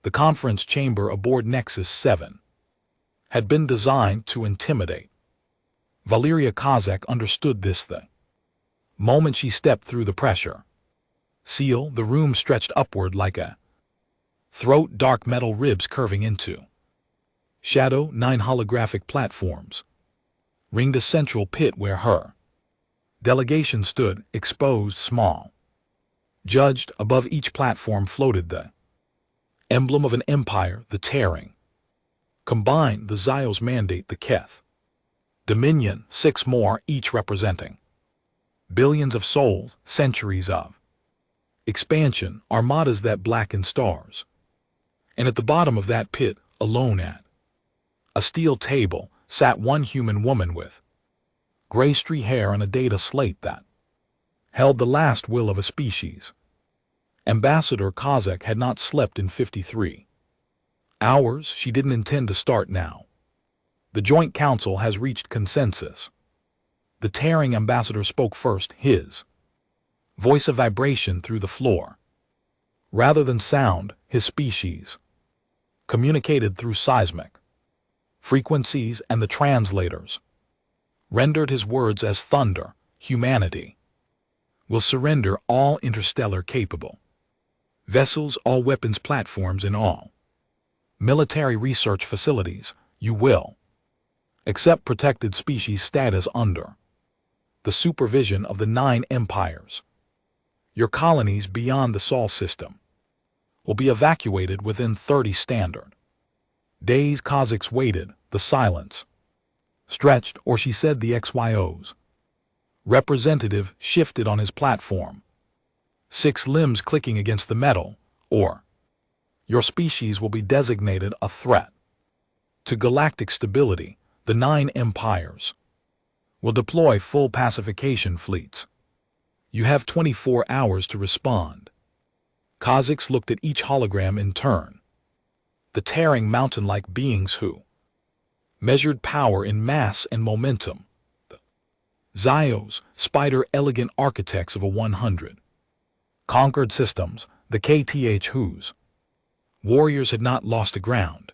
The conference chamber aboard Nexus 7 had been designed to intimidate. Valeria Kozak understood this the moment she stepped through the pressure seal. The room stretched upward like a throat, dark metal ribs curving into shadow. 9 holographic platforms ringed a central pit where her delegation stood, exposed, small. Judged above each platform floated the emblem of an empire, the tearing. Combined, the Zios mandate, the Keth Dominion, 6 more, each representing billions of souls, centuries of expansion, armadas that blacken stars. And at the bottom of that pit, alone at a steel table, sat one human woman with gray-stray hair and a data slate that held the last will of a species. Ambassador Kozak had not slept in 53 hours. She didn't intend to start now. The Joint Council has reached consensus. The tearing ambassador spoke first, his voice a vibration through the floor. Rather than sound, his species communicated through seismic frequencies, and the translators rendered his words as thunder. Humanity will surrender all interstellar capable vessels, all weapons platforms, and all military research facilities. You will accept protected species status under the supervision of the 9 empires. Your colonies beyond the Sol system will be evacuated within 30 standard days. Kozaks waited. The silence stretched, or she said the XYO's representative shifted on his platform, 6 limbs clicking against the metal. Or your species will be designated a threat to galactic stability. The 9 empires will deploy full pacification fleets. You have 24 hours to respond. Kozaks looked at each hologram in turn. The tearing mountain-like beings who measured power in mass and momentum. The Zios, spider elegant architects of a 100 conquered systems. The KTH whose warriors had not lost a ground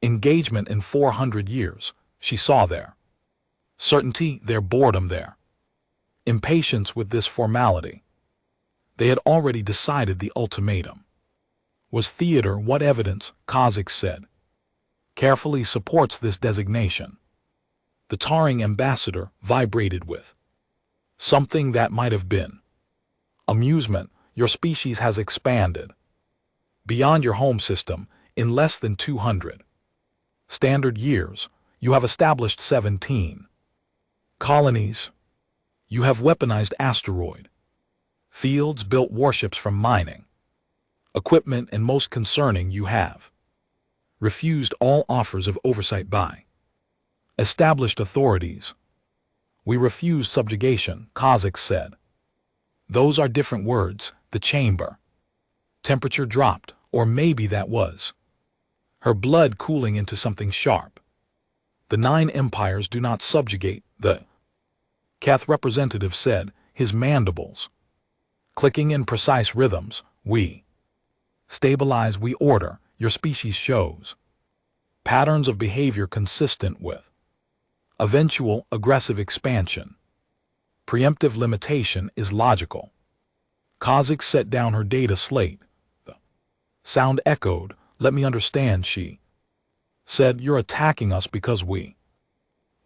engagement in 400 years. She saw their certainty, their boredom, their impatience with this formality. They had already decided the ultimatum was theater. What evidence, Kozak said, carefully supports this designation? The tarring ambassador vibrated with something that might have been amusement. Your species has expanded beyond your home system in less than 200 standard years. You have established 17 colonies. You have weaponized asteroid fields, built warships from mining equipment, and most concerning, you have refused all offers of oversight by established authorities. We refuse subjugation, Kozak said. Those are different words. The chamber temperature dropped, or maybe that was her blood cooling into something sharp. The 9 empires do not subjugate, the Keth representative said, his mandibles clicking in precise rhythms. We stabilize, we order. Your species shows patterns of behavior consistent with eventual aggressive expansion. Preemptive limitation is logical. Kozak set down her data slate. The sound echoed. Let me understand, she said. You're attacking us because we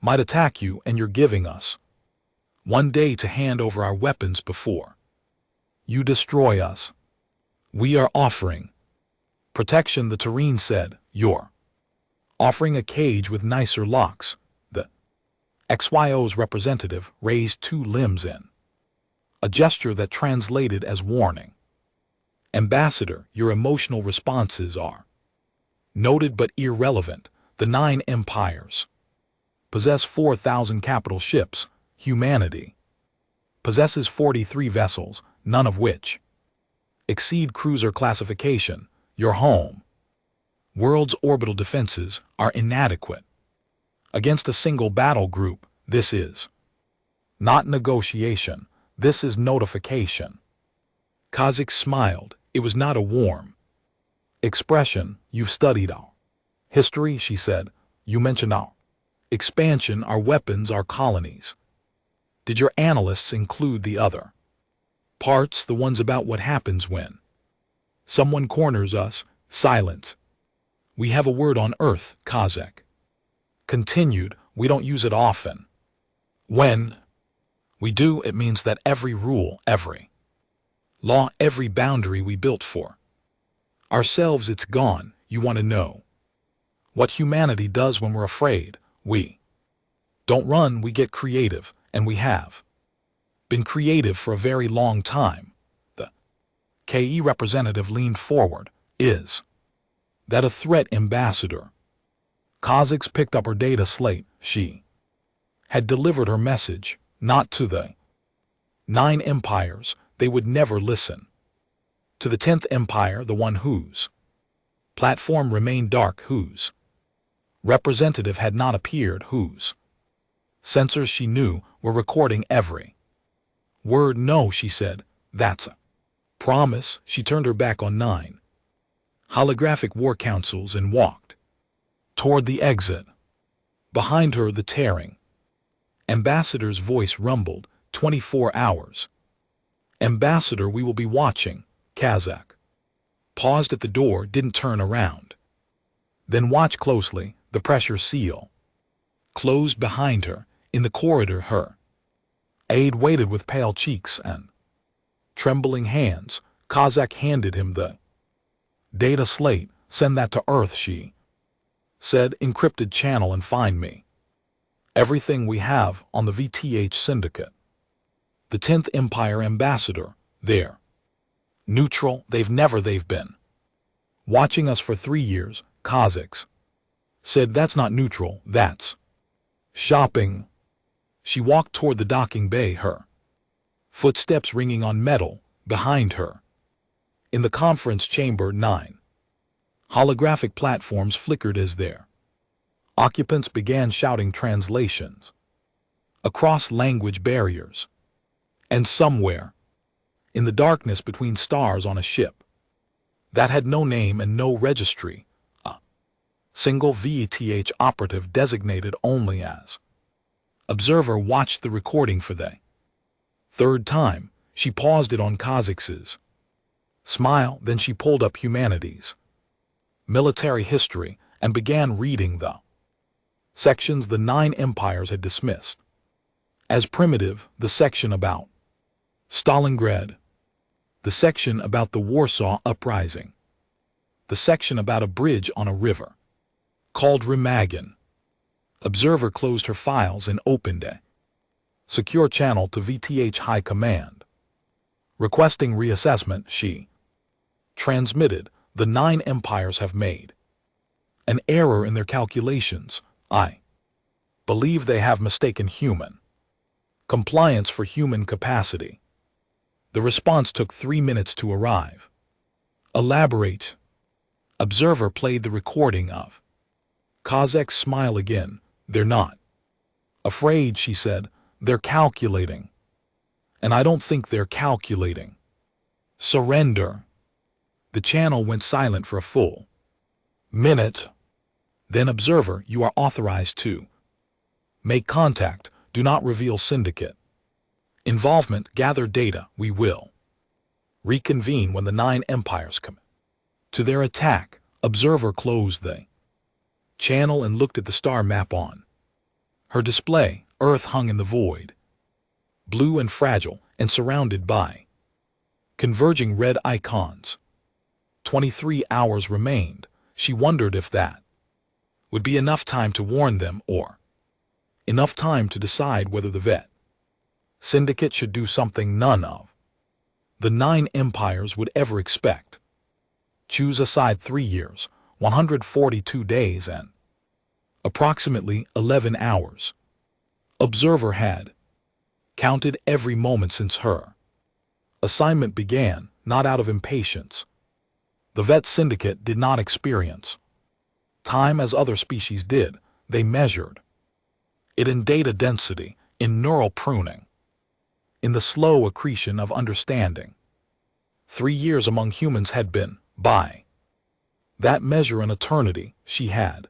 might attack you, and you're giving us one day to hand over our weapons before you destroy us. We are offering protection, the Terrene said. You're offering a cage with nicer locks. The XYO's representative raised 2 limbs in a gesture that translated as warning. Ambassador, your emotional responses are noted but irrelevant. The 9 empires possess 4,000 capital ships. Humanity possesses 43 vessels, none of which exceed cruiser classification. Your home world's orbital defenses are inadequate against a single battle group. This is not negotiation. This is notification. Kozak smiled. It was not a warm Expression, you've studied our history, she said. You mentioned our expansion, our weapons, our colonies. Did your analysts include the other parts, the ones about what happens when someone corners us? Silence. We have a word on Earth, Kazakh continued. We don't use it often. When we do, it means that every rule, every law, every boundary we built for ourselves, it's gone. You want to know what humanity does when we're afraid? We don't run, we get creative, and we have been creative for a very long time. The KE representative leaned forward. Is that a threat, Ambassador? Kazakhs picked up her data slate. She had delivered her message, not to the 9 empires. They would never listen. To the 10th empire, the one whose platform remained dark, whose representative had not appeared, whose sensors, she knew, were recording every word. No, she said, that's a promise. She turned her back on 9 holographic war councils and walked toward the exit. Behind her, the tearing ambassador's voice rumbled. 24 hours. Ambassador, we will be watching. Kazakh paused at the door, didn't turn around. Then watch closely. The pressure seal closed behind her. In the corridor, her aide waited with pale cheeks and trembling hands. Kazakh handed him the data slate. Send that to Earth, she said. Encrypted channel and find me everything we have on the VTH syndicate. The 10th Empire, Ambassador, they're neutral. They've been watching us for 3 years. Kazakhs said, that's not neutral, that's shopping. She walked toward the docking bay, her footsteps ringing on metal behind her. In the conference chamber, 9 holographic platforms flickered as their occupants began shouting translations across language barriers. And somewhere, in the darkness between stars on a ship that had no name and no registry, a single VTH operative designated only as observer watched the recording for the 3rd time. She paused it on Kazakh's smile, then she pulled up humanities military history and began reading the sections the 9 empires had dismissed as primitive. The section about Stalingrad, the section about the Warsaw Uprising, the section about a bridge on a river called Remagen. Observer closed her files and opened a secure channel to VTH High Command. Requesting reassessment, she transmitted, the 9 empires have made an error in their calculations. I believe they have mistaken human compliance for human capacity. The response took 3 minutes to arrive. Elaborate. Observer played the recording of Kazakh's smile again. They're not afraid, she said. They're calculating. And I don't think they're calculating. Surrender. The channel went silent for a full minute. Then, observer, you are authorized to make contact. Do not reveal syndicate involvement. Gather data. We will reconvene when the 9 empires come to their attack. Observer closed the channel and looked at the star map on her display. Earth hung in the void, blue and fragile, and surrounded by converging red icons. 23 hours remained. She wondered if that would be enough time to warn them, or enough time to decide whether the vet syndicate should do something none of the 9 empires would ever expect. Choose a side. 3 years, 142 days, and approximately 11 hours. Observer had counted every moment since her assignment began, not out of impatience. The vet syndicate did not experience time as other species did. They measured it in data density, in neural pruning, in the slow accretion of understanding. 3 years among humans had been, by That measure an eternity, she had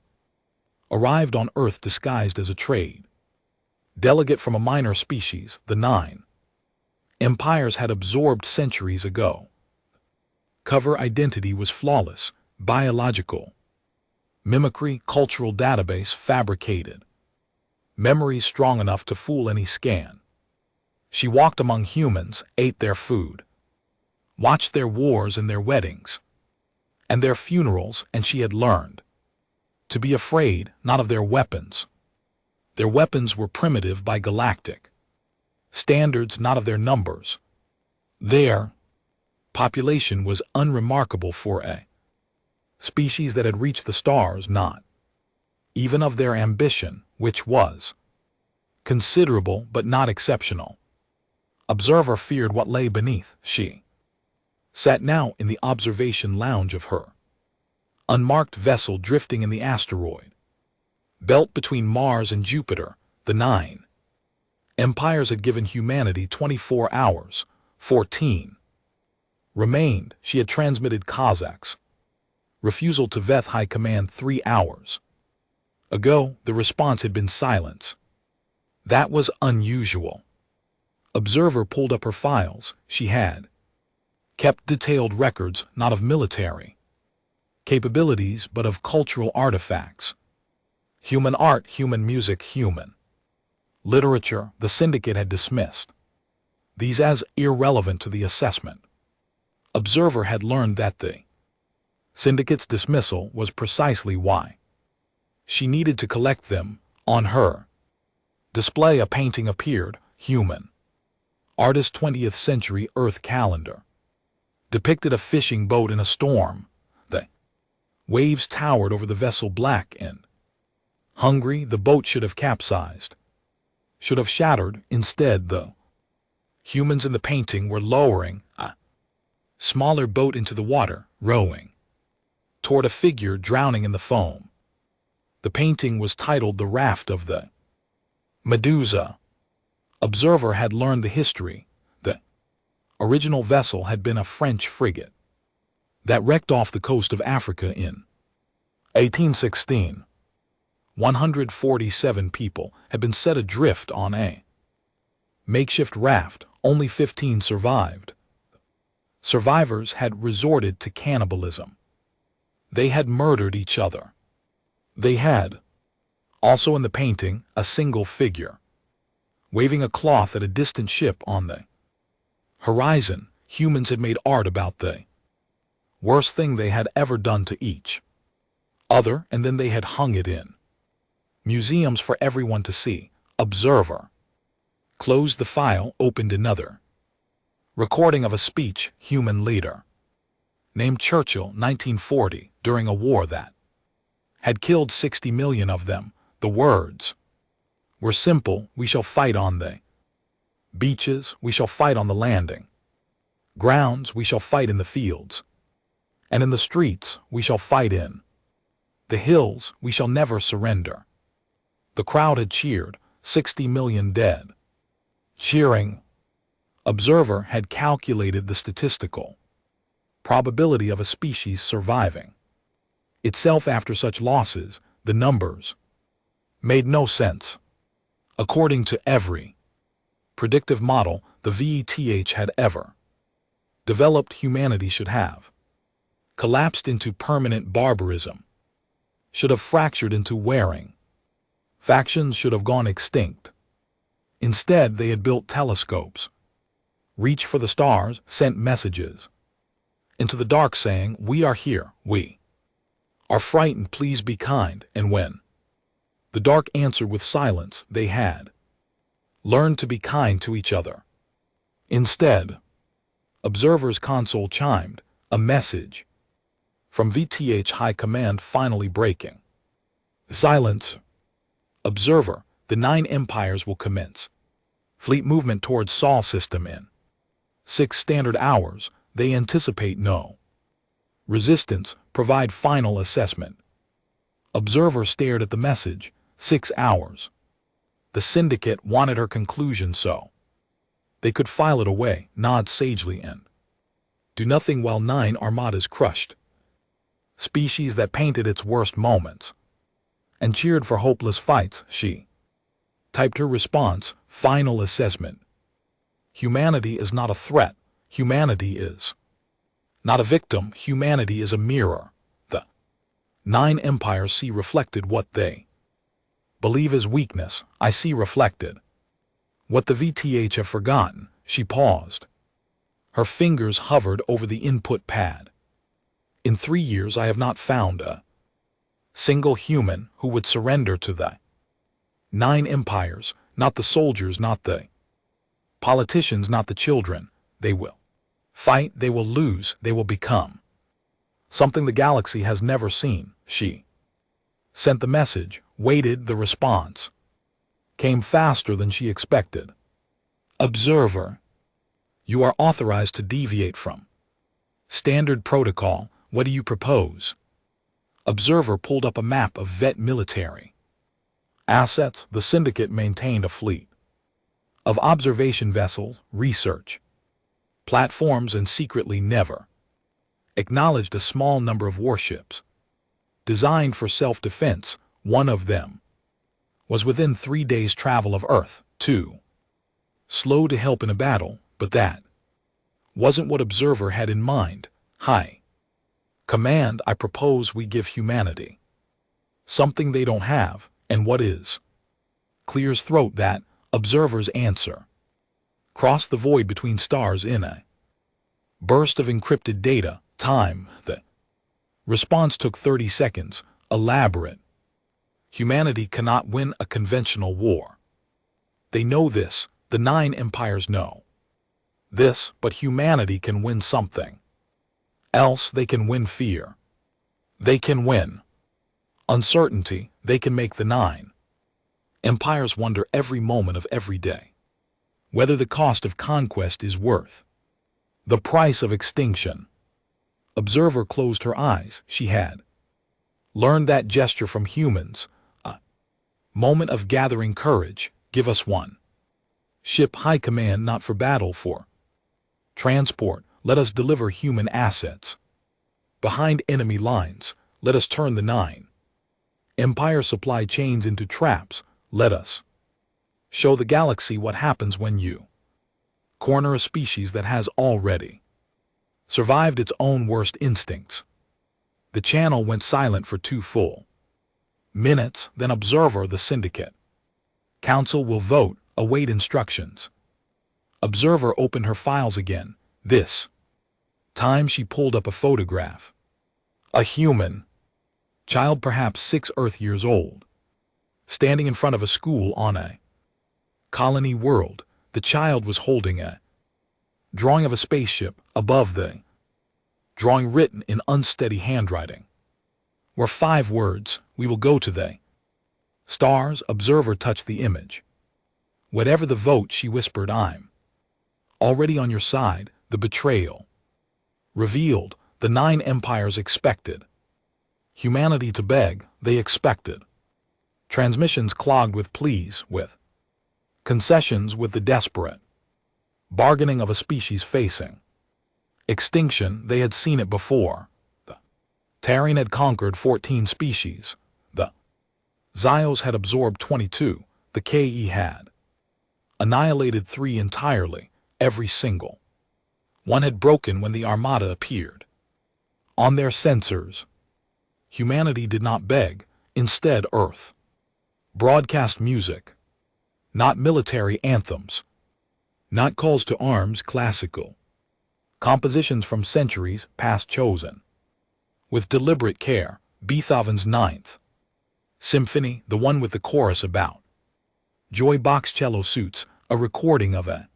arrived on Earth disguised as a trade delegate from a minor species, the Nine. Empires had absorbed centuries ago. Cover identity was flawless, biological. Mimicry, cultural database fabricated. Memory strong enough to fool any scan. She walked among humans, ate their food, watched their wars and their weddings, and their funerals, and she had learned to be afraid not of their weapons. Their weapons were primitive by galactic standards, not of their numbers. Their population was unremarkable for a species that had reached the stars, not even of their ambition, which was considerable but not exceptional. Observer feared what lay beneath. She sat now in the observation lounge of her unmarked vessel drifting in the asteroid belt between Mars and Jupiter. The Nine Empires had given humanity 24 hours. 14 remained. She had transmitted Kazakh's refusal to Veth High Command 3 hours ago. The response had been silence. That was unusual. Observer pulled up her files. She had kept detailed records, not of military capabilities, but of cultural artifacts. Human art, human music, human literature. The syndicate had dismissed these as irrelevant to the assessment. Observer had learned that the syndicate's dismissal was precisely why she needed to collect them. On her display a painting appeared, human artist 20th century Earth calendar, depicted a fishing boat in a storm. The waves towered over the vessel, black and hungry. The boat should have capsized, should have shattered. Instead, the humans in the painting were lowering a smaller boat into the water, rowing toward a figure drowning in the foam. The painting was titled The Raft of the Medusa. Observer had learned the history. The original vessel had been a French frigate that wrecked off the coast of Africa in 1816. 147 people had been set adrift on a makeshift raft. Only 15 survived. Survivors had resorted to cannibalism. They had murdered each other. They had also in the painting a single figure waving a cloth at a distant ship on the horizon. Humans had made art about the worst thing they had ever done to each other, and then they had hung it in museums for everyone to see. Observer closed the file, opened another recording of a speech. Human leader named Churchill, 1940, during a war that had killed 60 million of them. The words were simple: we shall fight on the beaches, we shall fight on the landing grounds, we shall fight in the fields, and in the streets we shall fight in the hills, we shall never surrender. The crowd had cheered. 60 million dead. Cheering. Observer had calculated the statistical probability of a species surviving itself after such losses. The numbers made no sense. According to every predictive model the VETH had ever developed, humanity should have collapsed into permanent barbarism, should have fractured into wearing factions, should have gone extinct. Instead, they had built telescopes, reached for the stars, sent messages into the dark saying, we are here, we are frightened, please be kind. And when the dark answered with silence, they had learned to be kind to each other. Instead, Observer's console chimed, a message from VTH High Command finally breaking silence. Observer, the 9 empires will commence fleet movement towards Sol system in 6 standard hours. They anticipate no resistance. Provide final assessment. Observer stared at the message. 6 hours. The syndicate wanted her conclusion so they could file it away, nod sagely, and do nothing while 9 armadas crushed species that painted its worst moments and cheered for hopeless fights. She typed her response, final assessment. Humanity is not a threat. Humanity is not a victim. Humanity is a mirror. The 9 empires see reflected what they believe is weakness. I see reflected what the VTH have forgotten. She paused. Her fingers hovered over the input pad. In 3 years I have not found a single human who would surrender to the 9 empires, not the soldiers, not the politicians, not the children. They will fight, they will lose, they will become something the galaxy has never seen. She sent the message, waited. The response came faster than she expected. Observer, you are authorized to deviate from standard protocol. What do you propose? Observer pulled up a map of vet military assets. The syndicate maintained a fleet of observation vessels, research platforms, and secretly never acknowledged a small number of warships designed for self-defense. One of them was within 3 days' travel of Earth, too slow to help in a battle, but that wasn't what Observer had in mind. High Command, I propose we give humanity something they don't have. And what is? Clear's throat. That Observer's answer crossed the void between stars in a burst of encrypted data. Time. The response took 30 seconds. Elaborate. Humanity cannot win a conventional war. They know this. The 9 empires know this, but humanity can win something else. They can win fear. They can win uncertainty. They can make the 9 empires wonder every moment of every day whether the cost of conquest is worth the price of extinction. Observer closed her eyes. She had learned that gesture from humans. A moment of gathering courage. Give us one ship. High Command, not for battle, for transport. Let us deliver human assets behind enemy lines. Let us turn the 9 empire supply chains into traps. Let us show the galaxy what happens when you corner a species that has already survived its own worst instincts. The channel went silent for 2 full minutes. Then Observer, the syndicate council will vote. Await instructions. Observer opened her files again. This time she pulled up a photograph. A human child, perhaps 6 Earth years old, standing in front of a school on a colony world. The child was holding a drawing of a spaceship. Above the drawing, written in unsteady handwriting, were 5 words: we will go to the stars. Observer touched the image. Whatever the vote, she whispered, I'm already on your side. The betrayal revealed. The 9 empires expected humanity to beg. They expected transmissions clogged with pleas, with concessions, with the desperate bargaining of a species facing extinction. They had seen it before. The Terran had conquered 14 species. The Zyos had absorbed 22. The KE had annihilated 3 entirely. Every single one had broken when the Armada appeared. On their sensors, humanity did not beg. Instead, Earth broadcast music, not military anthems, not calls to arms, classical compositions from centuries past, chosen with deliberate care. Beethoven's 9th Symphony, the one with the chorus about joy box cello suits, a recording of a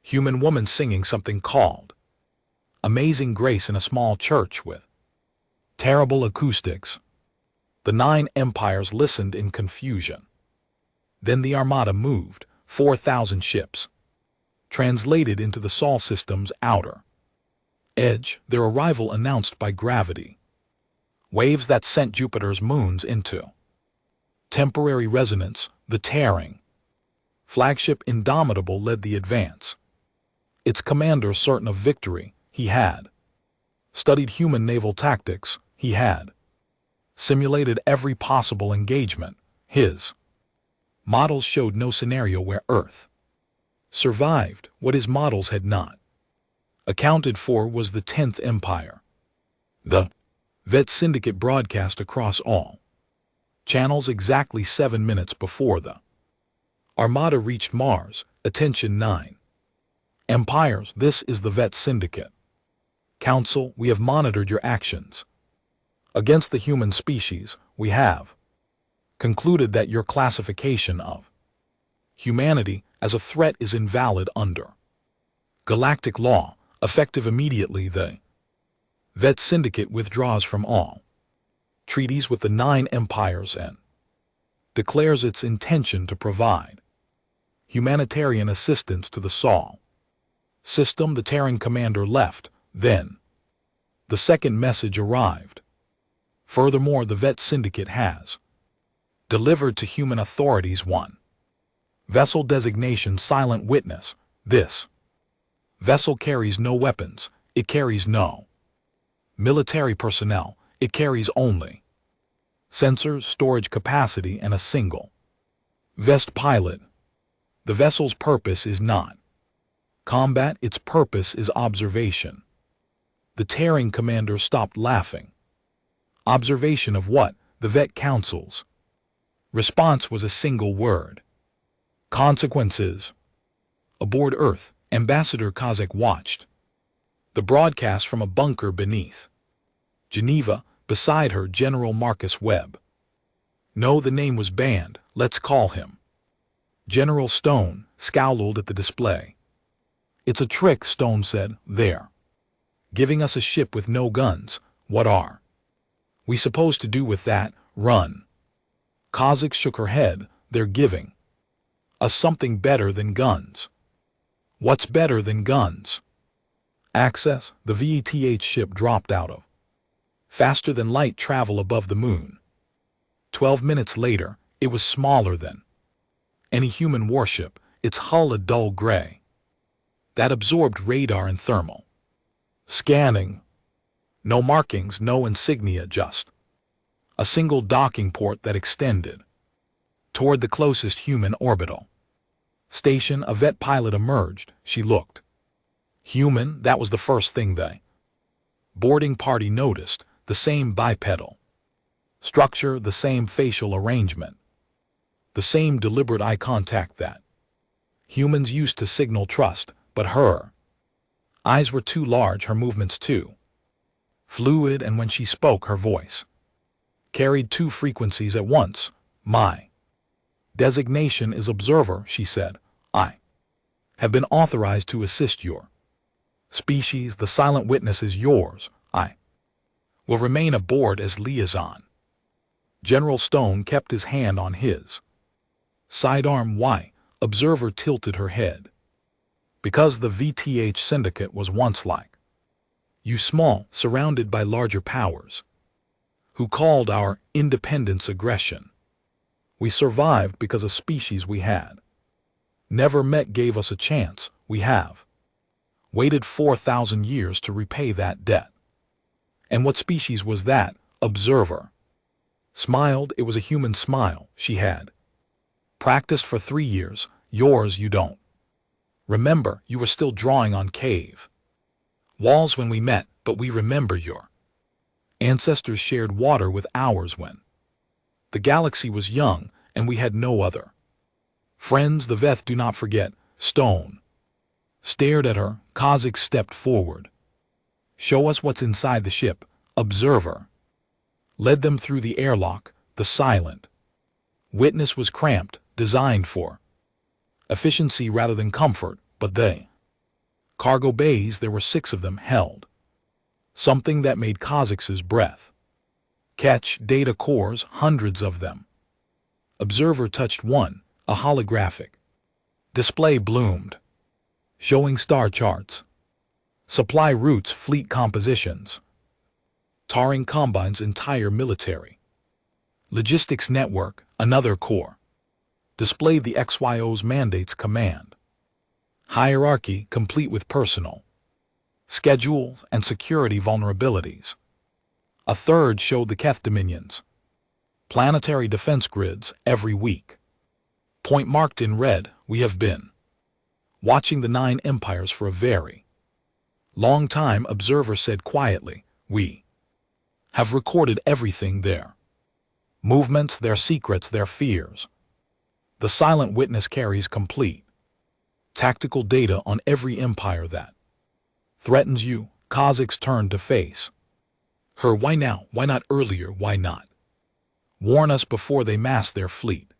human woman singing something called Amazing Grace in a small church with terrible acoustics. The 9 empires listened in confusion. Then the Armada moved. 4,000 ships translated into the Sol system's outer edge, their arrival announced by gravity waves that sent Jupiter's moons into temporary resonance. The tearing flagship Indomitable led the advance. Its commander certain of victory. He had studied human naval tactics. he had simulated every possible engagement. His models showed no scenario where Earth survived. What his models had not accounted for was the 10th Empire. The Vet Syndicate broadcast across all channels exactly 7 minutes before the Armada reached Mars. Attention 9 Empires, this is the Vet Syndicate. Council, we have monitored your actions against the human species. We have concluded that your classification of humanity as a threat is invalid under galactic law, effective immediately. The Vet Syndicate withdraws from all treaties with the 9 empires and declares its intention to provide humanitarian assistance to the Sol system. The Terran commander left. Then the second message arrived. Furthermore, the Vet Syndicate has delivered to human authorities one vessel designation Silent Witness. This vessel carries no weapons, it carries no military personnel, it carries only sensors, storage capacity, and a single vest pilot. The vessel's purpose is not combat, its purpose is observation. The Terran commander stopped laughing. Observation of what? The Vet Council's response was a single word. Consequences. Aboard Earth, Ambassador Kozak watched the broadcast from a bunker beneath Geneva. Beside her, General Marcus Webb. No, the name was banned. Let's call him General Stone scowled at the display. It's a trick, Stone said. They're giving us a ship with no guns. What are we supposed to do with that? Run. Kozak shook her head. They're giving us something better than guns. What's better than guns? Access. The VETH ship dropped out of faster than light travel above the moon. 12 minutes later, it was smaller than any human warship, its hull a dull gray that absorbed radar and thermal scanning. No markings, no insignia, just a single docking port that extended toward the closest human orbital station. A vet pilot emerged. She looked human. That was the first thing the boarding party noticed. The same bipedal structure, the same facial arrangement, the same deliberate eye contact that humans used to signal trust. But her eyes were too large, her movements too fluid, and when she spoke, her voice carried 2 frequencies at once. My designation is Observer, she said. I have been authorized to assist your species. The Silent Witness is yours. I will remain aboard as liaison. General Stone kept his hand on his sidearm. Why? Observer tilted her head. Because the VETH Syndicate was once like you, small, surrounded by larger powers, who called our independence aggression. We survived because a species we had never met gave us a chance. We have waited 4,000 years to repay that debt. And what species was that? Observer smiled. It was a human smile. She had practiced for 3 years. Yours you don't remember. You were still drawing on cave walls when we met, but we remember your ancestors shared water with ours when the galaxy was young and we had no other friends. The Veth do not forget. Stone stared at her. Kozak stepped forward. Show us what's inside the ship. Observer led them through the airlock. The Silent Witness was cramped, designed for efficiency rather than comfort, but they cargo bays, there were 6 of them, held something that made Kozak's breath catch. Data cores, hundreds of them. Observer touched one. A holographic display bloomed, showing star charts, supply routes, fleet compositions, Taring Combine's entire military logistics network. Another core displayed the XYO's mandates, command hierarchy, complete with personal schedules and security vulnerabilities. A third showed the Keth dominions. Planetary defense grids every week. Point marked in red, we have been watching the 9 empires for a very long time, observer said quietly. We have recorded everything there. Movements, their secrets, their fears. The silent witness carries complete tactical data on every empire that threatens you. Kazakhs turned to face her. Why now? Why not earlier? Why not warn us before they massed their fleet?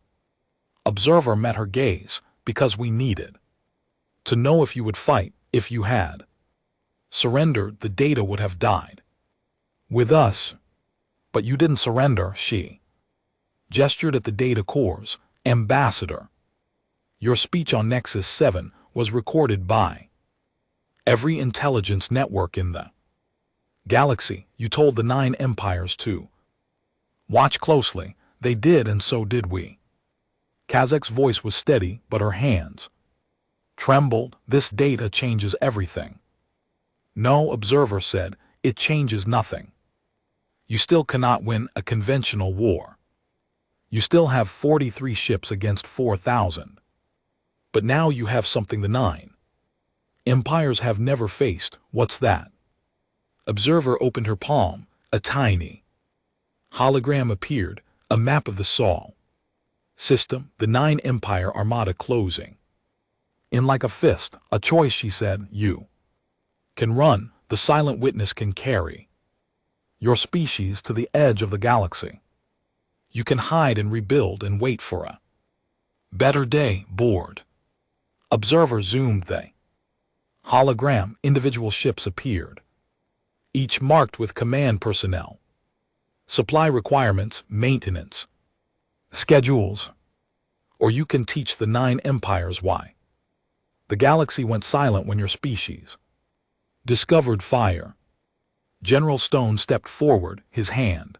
Observer met her gaze. Because we needed to know if you would fight. If you had surrendered, the data would have died with us. But you didn't surrender, she gestured at the data cores. Ambassador, your speech on Nexus 7 was recorded by every intelligence network in the galaxy. You told the 9 empires to watch closely. They did, and so did we. Kazakh's voice was steady, but her hands trembled. This data changes everything. No, observer said, it changes nothing. You still cannot win a conventional war. You still have 43 ships against 4,000. But now you have something the 9 empires have never faced. What's that? Observer opened her palm. A tiny hologram appeared, a map of the Sol system, the 9 empire armada closing in like a fist. A choice, she said. You can run. The silent witness can carry your species to the edge of the galaxy. You can hide and rebuild and wait for a better day. Bored observer zoomed. They hologram. Individual ships appeared, each marked with command personnel, supply requirements, maintenance schedules. Or you can teach the 9 empires why the galaxy went silent when your species discovered fire. General Stone stepped forward, his hand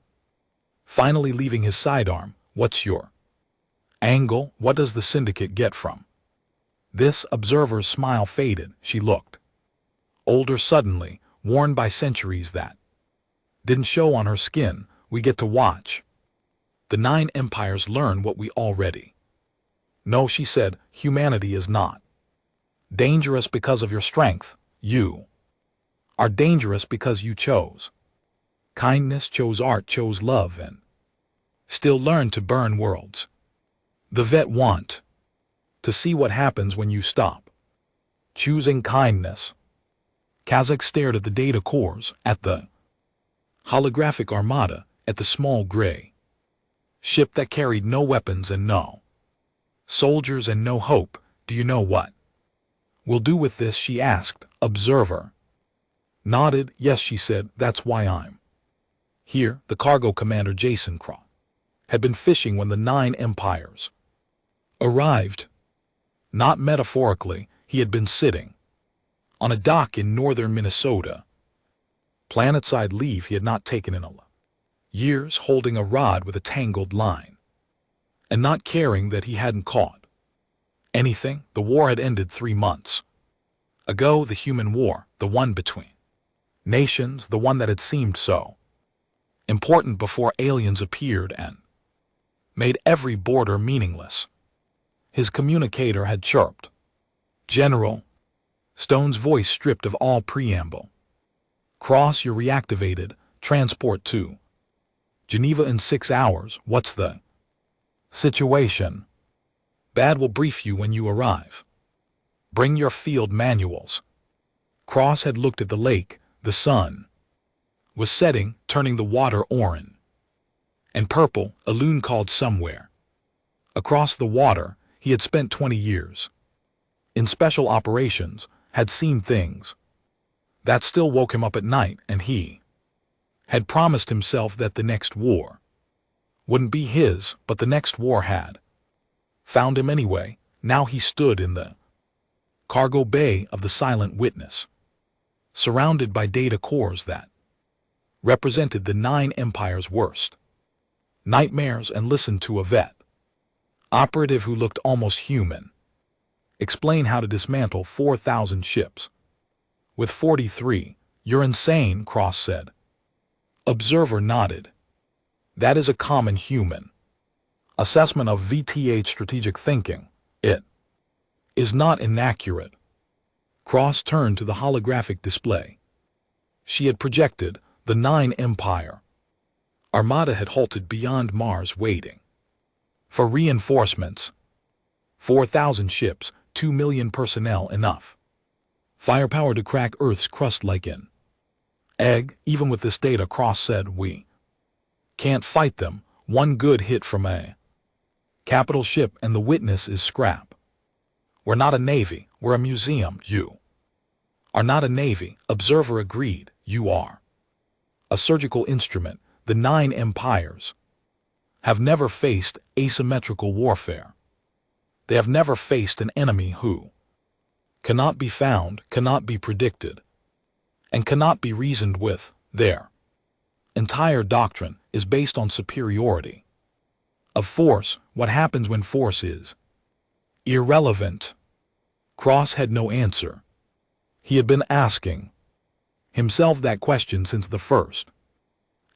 finally leaving his sidearm. What's your angle? What does the syndicate get from this? Observer's smile faded. She looked older suddenly, worn by centuries that didn't show on her skin. We get to watch the 9 empires learn what we already know, she said. Humanity is not dangerous because of your strength. You are dangerous because you chose kindness, chose art, chose love, and still learn to burn worlds. The vet want to see what happens when you stop choosing kindness. Kazakh stared at the data cores, at the holographic armada, at the small gray ship that carried no weapons and no soldiers and no hope. Do you know what we'll do with this? She asked. Observer nodded. Yes, she said. That's why I'm here. The cargo commander, Jason Craw, had been fishing when the 9 empires arrived. Not metaphorically, he had been sitting on a dock in northern Minnesota. Planetside leave he had not taken in years, holding a rod with a tangled line, and not caring that he hadn't caught anything. The war had ended 3 months ago, the human war, the one between nations, the one that had seemed so important before aliens appeared and made every border meaningless. His communicator had chirped. General Stone's voice stripped of all preamble. Cross, you're reactivated. Transport to Geneva in 6 hours. What's the situation? Bad. Will brief you when you arrive. Bring your field manuals. Cross had looked at the lake. The sun was setting, turning the water orange and purple. A loon called somewhere across the water. He had spent 20 years in special operations, had seen things that still woke him up at night, and he had promised himself that the next war wouldn't be his, but the next war had found him anyway. Now he stood in the cargo bay of the silent witness, surrounded by data cores that represented the 9 empires' worst nightmares, and listened to a vet operative who looked almost human explain how to dismantle 4,000 ships with 43. You're insane, Cross said. Observer nodded. That is a common human assessment of VTH strategic thinking. It is not inaccurate. Cross turned to the holographic display. She had projected the 9 Empire Armada had halted beyond Mars, waiting for reinforcements. 4,000 ships, 2 million personnel, enough firepower to crack Earth's crust like an egg. Even with this data, Cross said, we can't fight them. One good hit from a capital ship and the witness is scrap. We're not a navy, we're a museum. You are not a navy, Observer agreed. You are a surgical instrument. The 9 empires have never faced asymmetrical warfare. They have never faced an enemy who cannot be found, cannot be predicted, and cannot be reasoned with. Their entire doctrine is based on superiority of force. What happens when force is irrelevant? Cross had no answer. He had been asking himself that question since the first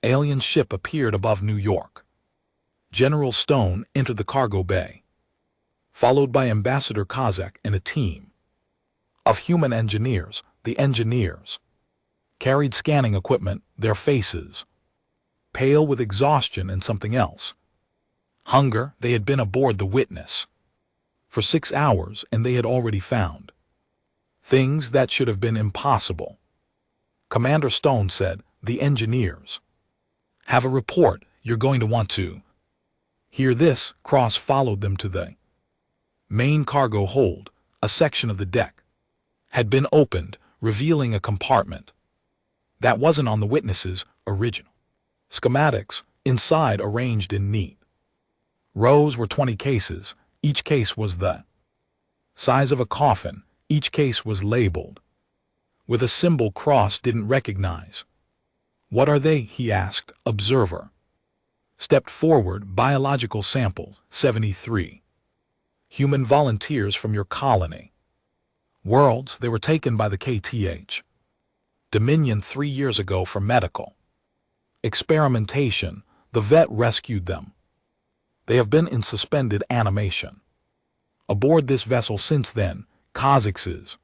alien ship appeared above New York. General Stone entered the cargo bay, followed by Ambassador Kozak and a team of human engineers. The engineers carried scanning equipment, their faces pale with exhaustion and something else. Hunger. They had been aboard the Witness for 6 hours and they had already found things that should have been impossible. Commander Stone said, the engineers have a report. You're going to want to hear this. Cross followed them to the main cargo hold. A section of the deck had been opened, revealing a compartment that wasn't on the Witness's original schematics. Inside, arranged in neat rows, were 20 cases. Each case was the size of a coffin. Each case was labeled with a symbol Cross didn't recognize. What are they? He asked. Observer stepped forward. Biological samples, 73 human volunteers from your colony worlds. They were taken by the KTH Dominion 3 years ago for medical experimentation. The vet rescued them. They have been in suspended animation aboard this vessel since then. Kozak's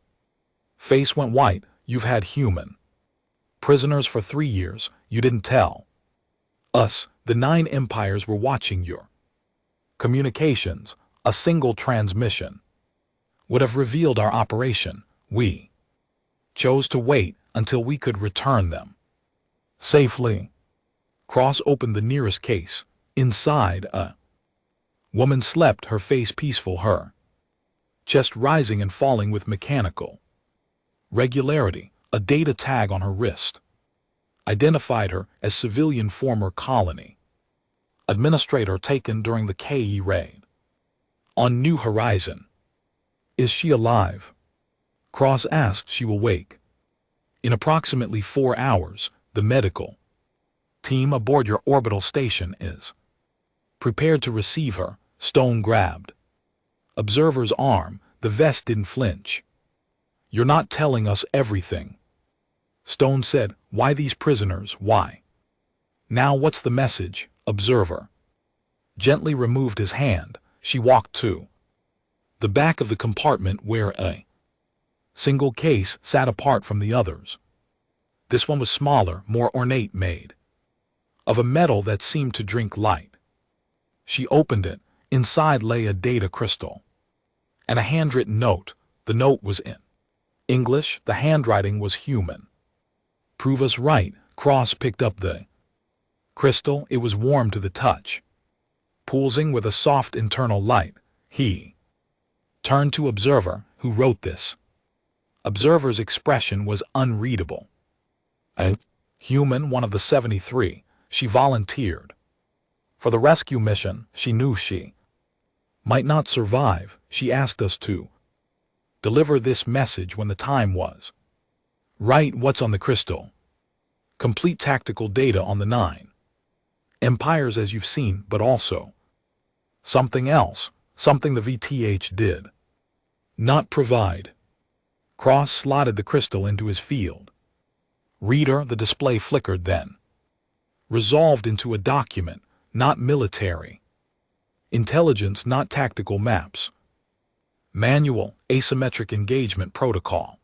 face went white. You've had human prisoners for 3 years. You didn't tell us. The 9 empires were watching your communications. A single transmission would have revealed our operation. We chose to wait until we could return them safely. Cross opened the nearest case. Inside, a woman slept, her face peaceful, her chest rising and falling with mechanical regularity. A data tag on her wrist identified her as civilian, former colony administrator, taken during the KE raid on New Horizon. Is she alive? Cross asked. She will wake in approximately 4 hours. The medical team aboard your orbital station is prepared to receive her. Stone grabbed Observer's arm. The vest didn't flinch. You're not telling us everything, Stone said. Why these prisoners? Why now? What's the message? Observer gently removed his hand. She walked to the back of the compartment where a single case sat apart from the others. This one was smaller, more ornate, made of a metal that seemed to drink light. She opened it. Inside lay a data crystal and a handwritten note. The note was in English. The handwriting was human. Prove us right. Cross picked up the crystal. It was warm to the touch, pulsing with a soft internal light. He turned to Observer. Who wrote this? Observer's expression was unreadable. A human, one of the 73. She volunteered for the rescue mission. She knew she might not survive. She asked us to deliver this message when the time was right. What's on the crystal? Complete tactical data on the 9 empires as you've seen, but also something else, something the VTH did not provide. Cross slotted the crystal into his field reader. The display flickered, then resolved into a document, not military. Intelligence, not tactical maps. Manual, Asymmetric Engagement Protocol.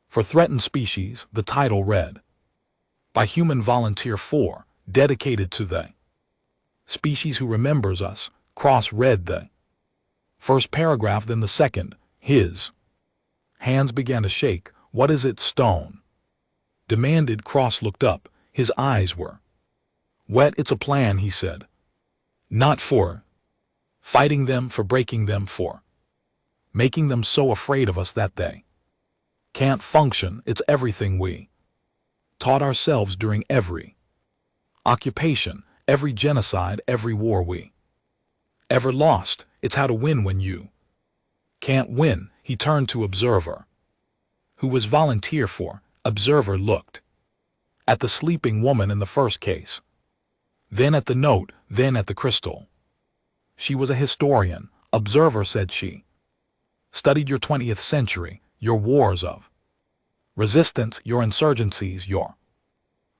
For threatened species, the title read, by Human Volunteer 4, dedicated to the species who remembers us. Cross read the first paragraph, then the second. His hands began to shake. What is it, Stone? Demanded. Cross looked up. His eyes were wet. It's a plan, he said. Not for fighting them, for breaking them, for making them so afraid of us that they can't function. It's everything we taught ourselves during every occupation, every genocide, every war we ever lost. It's how to win when you can't win. He turned to Observer, who was Volunteer 4. Observer looked at the sleeping woman in the first case, then at the note, then at the crystal. She was a historian. Observer said she studied your 20th century, your wars of resistance, your insurgencies, your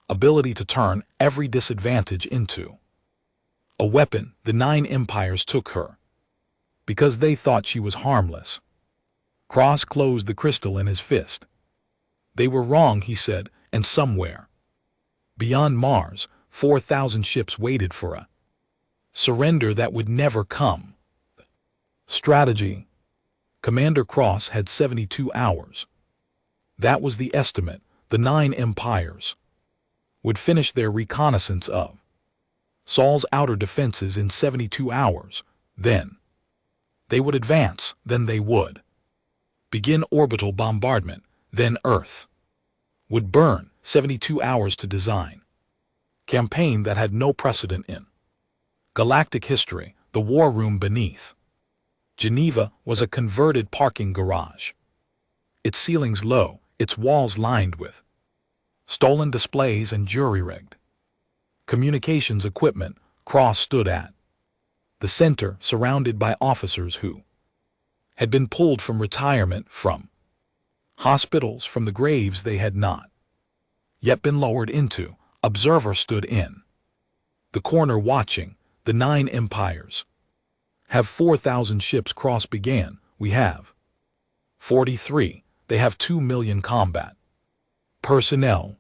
ability to turn every disadvantage into a weapon. The 9 empires took her because they thought she was harmless. Cross closed the crystal in his fist. They were wrong, he said, and somewhere beyond Mars, 4,000 ships waited for a surrender that would never come. Strategy. Commander Cross had 72 hours. That was the estimate. The 9 empires would finish their reconnaissance of Sol's outer defenses in 72 hours. Then they would advance. Then they would begin orbital bombardment. Then Earth would burn. 72 hours to design. Campaign that had no precedent in galactic history. The war room beneath Geneva was a converted parking garage. Its ceilings low, its walls lined with stolen displays and jury-rigged communications equipment. Cross stood at the center, surrounded by officers who had been pulled from retirement, from hospitals, from the graves they had not yet been lowered into. Observer stood in the corner watching. The 9 empires have 4,000 ships. Cross began. We have 43. They have 2 million combat personnel.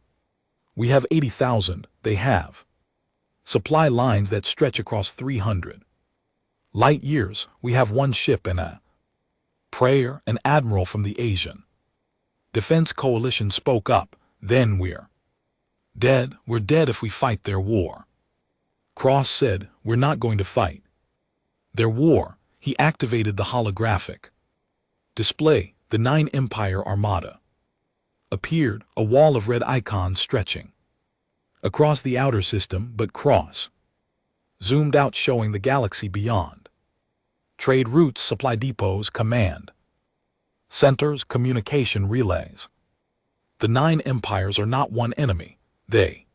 We have 80,000. They have supply lines that stretch across 300 light years. We have 1 ship and a prayer. An admiral from the Asian Defense Coalition spoke up. Then we're dead. We're dead if we fight their war. Cross said, we're not going to fight their war. He activated the holographic display. The 9 Empire Armada appeared, a wall of red icons stretching across the outer system, but Cross zoomed out, showing the galaxy beyond. Trade routes, supply depots, command centers, communication relays. The 9 empires are not one enemy. They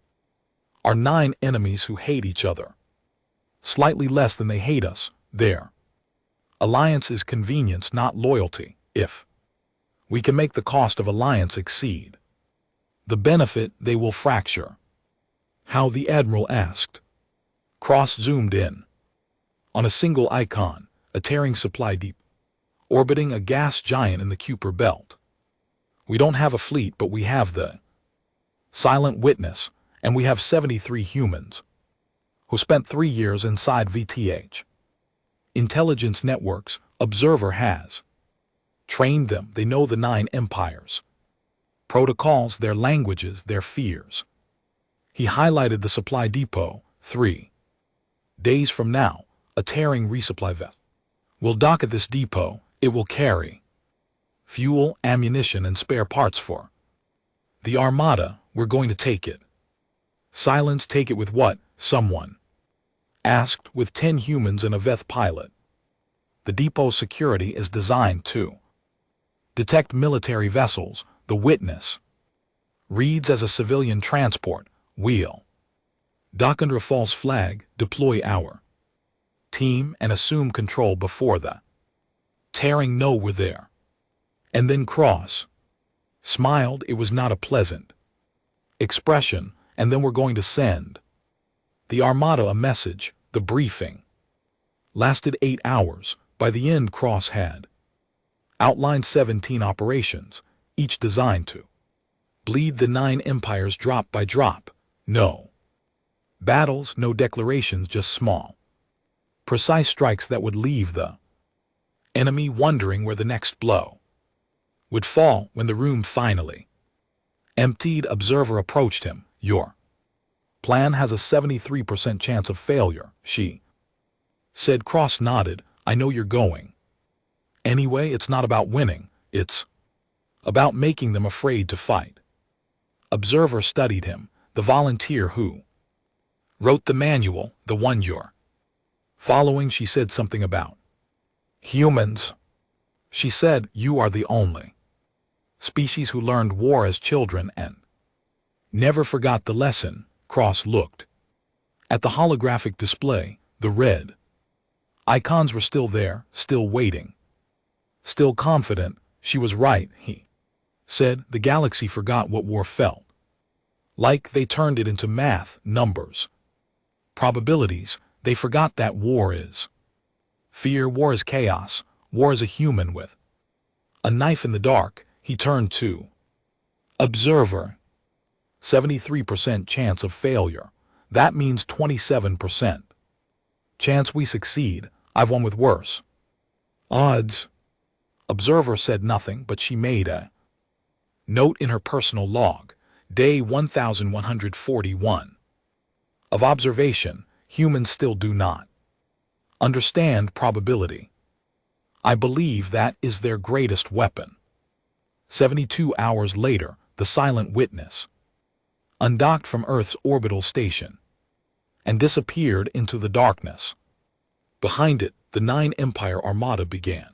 are 9 enemies who hate each other slightly less than they hate us. Their alliance is convenience, not loyalty. If we can make the cost of alliance exceed the benefit, they will fracture. How? The Admiral asked. Cross zoomed in on a single icon, a tearing supply depot, orbiting a gas giant in the Kuiper Belt. We don't have a fleet, but we have the Silent Witness, and we have 73 humans who spent 3 years inside VTH intelligence networks. Observer has trained them. They know the 9 empires protocols, their languages, their fears. He highlighted the supply depot. 3 days from now, a tearing resupply vessel will dock at this depot. It will carry fuel, ammunition, and spare parts for the Armada. We're going to take it. Silence. Take it with what? Someone asked. With 10 humans and a Veth pilot. The depot security is designed to detect military vessels. The Witness reads as a civilian transport. We'll dock under a false flag, deploy our team, and assume control before the tearing know we're there. And then Cross smiled. It was not a pleasant expression. And then we're going to send The Armada a message, the briefing. Lasted 8 hours. By the end, Cross had outlined 17 operations, each designed to bleed the 9 empires drop by drop. No battles, no declarations, just small, precise strikes that would leave the enemy wondering where the next blow would fall. When the room finally emptied, Observer approached him. Your plan has a 73% chance of failure, she said. Cross nodded. I know you're going. Anyway, it's not about winning, it's about making them afraid to fight. Observer studied him. The volunteer who wrote the manual, the one you're following. She said something about humans. She said, you are the only species who learned war as children and never forgot the lesson. Cross looked at the holographic display. The red icons were still there, still waiting, still confident. She was right, he said. The galaxy forgot what war felt like. They turned it into math, numbers, probabilities. They forgot that war is fear, war is chaos, war is a human with a knife in the dark. He turned to Observer. 73% chance of failure. That means 27% chance we succeed. I've won with worse odds. Observer said nothing, but she made a note in her personal log. Day 1141 of observation. Humans still do not understand probability. I believe that is their greatest weapon. 72 hours later, the Silent Witness undocked from Earth's orbital station and disappeared into the darkness. Behind it, the 9 Empire Armada began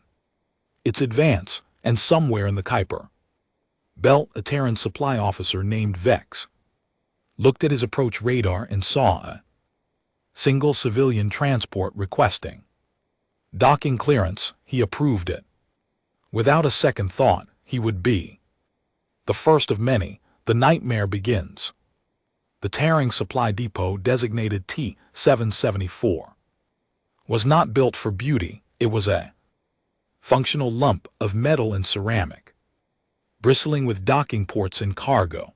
its advance, and somewhere in the Kuiper Belt, a Terran supply officer named Vex looked at his approach radar and saw a single civilian transport requesting docking clearance. He approved it. Without a second thought, he would be the first of many. The nightmare begins. The Terran supply depot, designated T-774, was not built for beauty. It was a functional lump of metal and ceramic, bristling with docking ports and cargo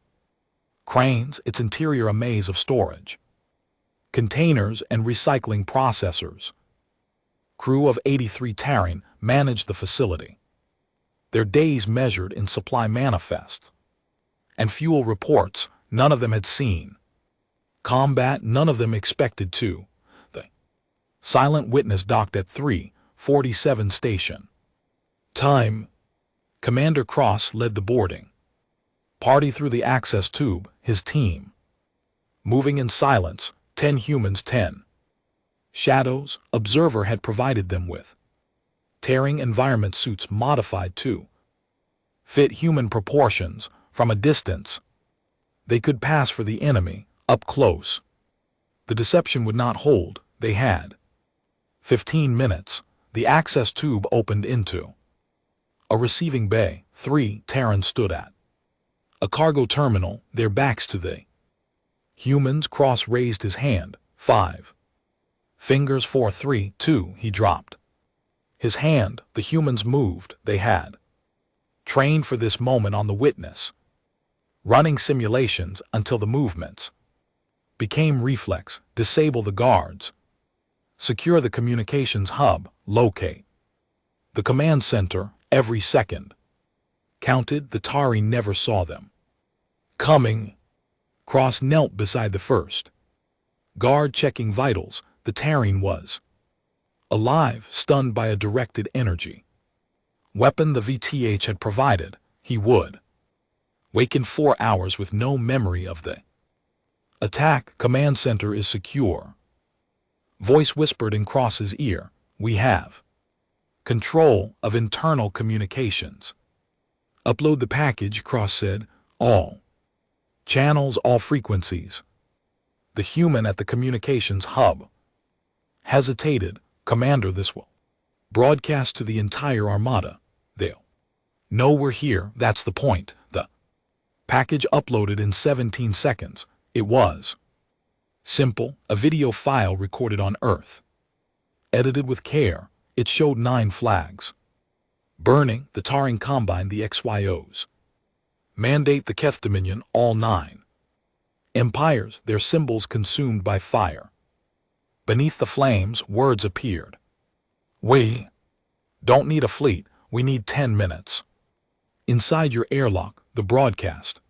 cranes. Its interior a maze of storage containers and recycling processors. Crew of 83 Terran managed the facility. Their days measured in supply manifests and fuel reports. None of them had seen combat. None of them expected to. The Silent Witness docked at 3:47 station time. Commander Cross led the boarding party through the access tube, his team moving in silence. 10 humans, 10 shadows. Observer had provided them with tearing environment suits modified to fit human proportions. From a distance, they could pass for the enemy. Up close, the deception would not hold. They had 15 minutes. The access tube opened into a receiving bay. 3 Terran stood at a cargo terminal, their backs to the humans. Cross raised his hand. 5 fingers. 4, 3, 2. He dropped his hand. The humans moved. They had trained for this moment on the Witness, running simulations until the movements became reflex. Disable the guards. Secure the communications hub. Locate the command center. Every second counted. The Tari never saw them coming. Cross knelt beside the first guard, checking vitals. The Terran was alive, stunned by a directed energy weapon the VTH had provided. He would wake in 4 hours with no memory of the attack. Command center is secure. Voice whispered in Cross's ear. We have control of internal communications. Upload the package, Cross said. All channels, all frequencies. The human at the communications hub hesitated. Commander, this will broadcast to the entire Armada. They'll know we're here. That's the point. The package uploaded in 17 seconds. It was Simple, a video file recorded on Earth. Edited with care, it showed 9 flags. Burning, the tarring combine, the XYOs. Mandate, the Keth Dominion, all 9. Empires, their symbols consumed by fire. Beneath the flames, words appeared. We don't need a fleet, we need 10 minutes. Inside your airlock, the broadcast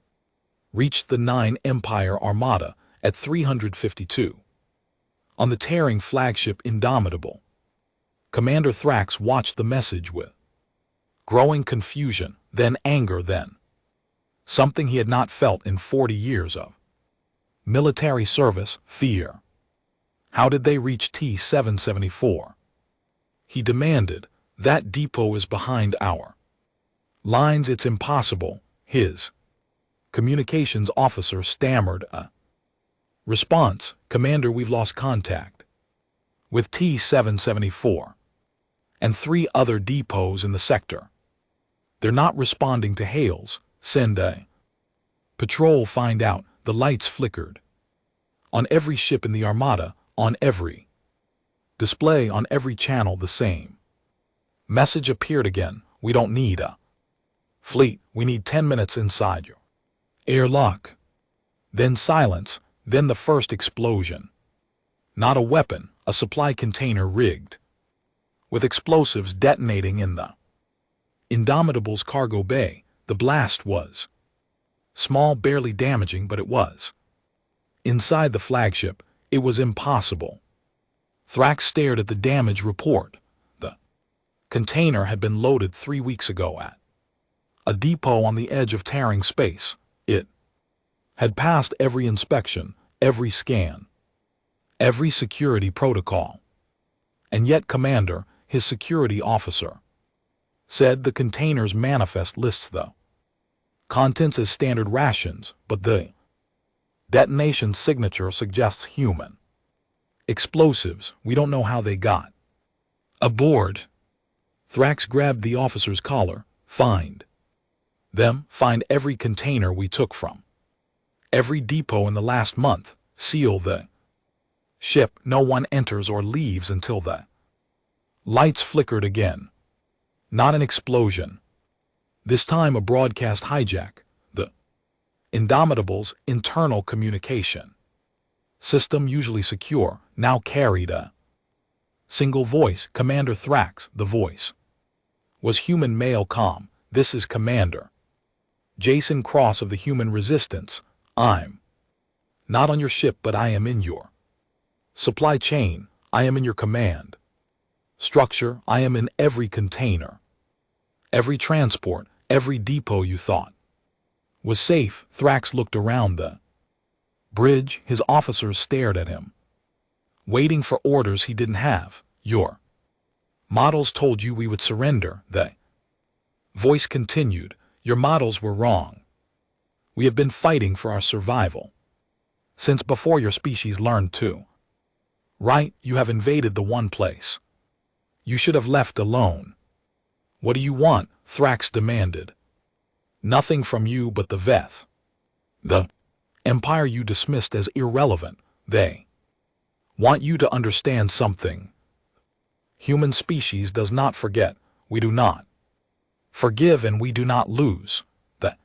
reached the 9 Empire Armada at 352. On the tearing flagship Indomitable, Commander Thrax watched the message with growing confusion, then anger, then something he had not felt in 40 years of military service, fear. How did they reach T-774? He demanded. That depot is behind our lines, it's impossible. His communications officer stammered a response. Commander, we've lost contact with T-774 and 3 other depots in the sector. They're not responding to hails. Send a patrol, find out. The lights flickered on every ship in the Armada, on every display, on every channel. The same message appeared again. We don't need a fleet, we need 10 minutes inside your airlock. Then silence, then the first explosion. Not a weapon, a supply container rigged with explosives detonating in the Indomitable's cargo bay. The blast was small, barely damaging, but it was inside the flagship. It was impossible. Thrax stared at the damage report. The container had been loaded 3 weeks ago at a depot on the edge of tearing space. It had passed every inspection, every scan, every security protocol. And yet, Commander, his security officer, said the container's manifest lists the contents as standard rations, but the detonation signature suggests human explosives. We don't know how they got aboard. Thrax grabbed the officer's collar. Find them. Find every container we took from every depot in the last month. Seal the ship. No one enters or leaves until the lights flickered again. Not an explosion. This time a broadcast hijack. The Indomitable's internal communication system, usually secure, now carried a single voice. Commander Thrax. The voice was human male. Calm. This is Commander Jason Cross of the Human Resistance. I'm not on your ship, but I am in your supply chain. I am in your command structure. I am in every container, every transport, every depot you thought was safe. Thrax looked around the bridge. His officers stared at him, waiting for orders he didn't have. Your models told you we would surrender. The voice continued. Your models were wrong. We have been fighting for our survival since before your species learned to write. You have invaded the one place you should have left alone. What do you want? Thrax demanded. Nothing from you but the Veth, the empire you dismissed as irrelevant. They want you to understand something. Human species does not forget. We do not forgive, and we do not lose. The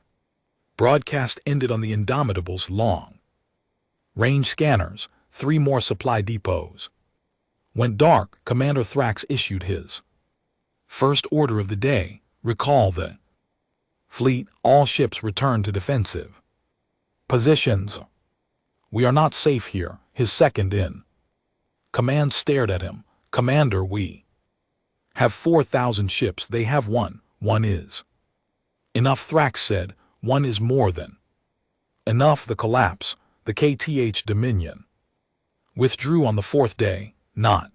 broadcast ended on the Indomitable's long-range scanners. 3 more supply depots went dark. Commander Thrax issued his first order of the day. Recall the fleet. All ships return to defensive positions. We are not safe here. His second in command stared at him. Commander, we have 4,000 ships. They have 1. 1 is enough, Thrax said. 1 is more than enough. The collapse. The KTH Dominion withdrew on the 4th day. Not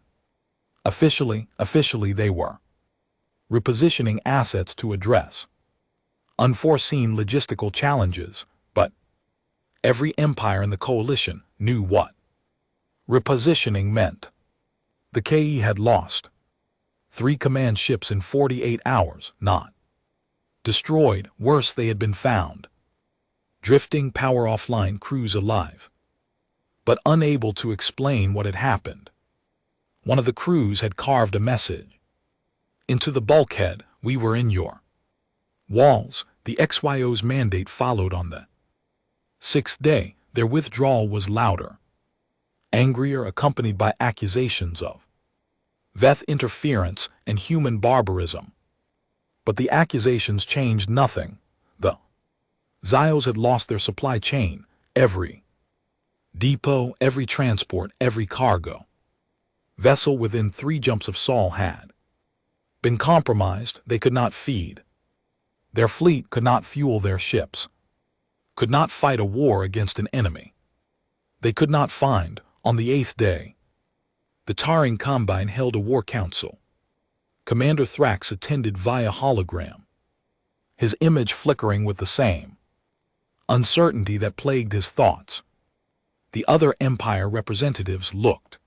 officially. Officially they were repositioning assets to address unforeseen logistical challenges, but every empire in the coalition knew what repositioning meant. The KE had lost 3 command ships in 48 hours, not destroyed. Worse, they had been found drifting, power offline, crews alive, but unable to explain what had happened. One of the crews had carved a message. Into the bulkhead, we were in your walls. The HFY's mandate followed on the 6th day. Their withdrawal was louder, angrier, accompanied by accusations of Veth interference and human barbarism. But the accusations changed nothing. The Zyos had lost their supply chain. Every depot, every transport, every cargo vessel within 3 jumps of Saul had been compromised. They could not feed their fleet, could not fuel their ships, could not fight a war against an enemy. They could not find. On the 8th day, the Taring Combine held a war council. Commander Thrax attended via hologram, his image flickering with the same uncertainty that plagued his thoughts. The other Empire representatives looked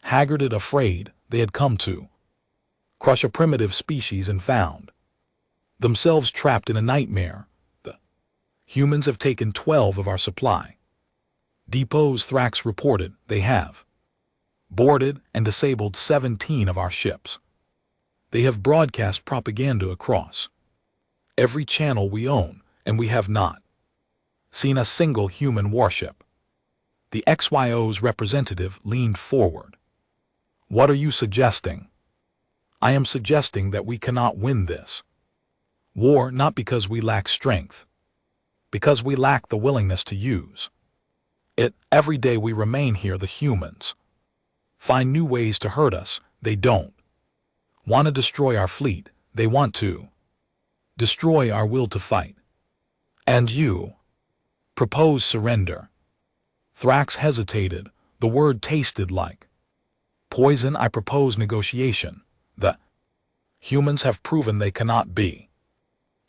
haggard and afraid. They had come to crush a primitive species and found themselves trapped in a nightmare. The humans have taken 12 of our supply depots, Thrax reported. They have boarded and disabled 17 of our ships. They have broadcast propaganda across every channel we own, and we have not seen a single human warship. The HFY's representative leaned forward. What are you suggesting? I am suggesting that we cannot win this war, not because we lack strength, because we lack the willingness to use it. Every day we remain here, the humans find new ways to hurt us. They don't want to destroy our fleet. They want to destroy our will to fight. And you propose surrender. Thrax hesitated. The word tasted like poison. I propose negotiation. The humans have proven they cannot be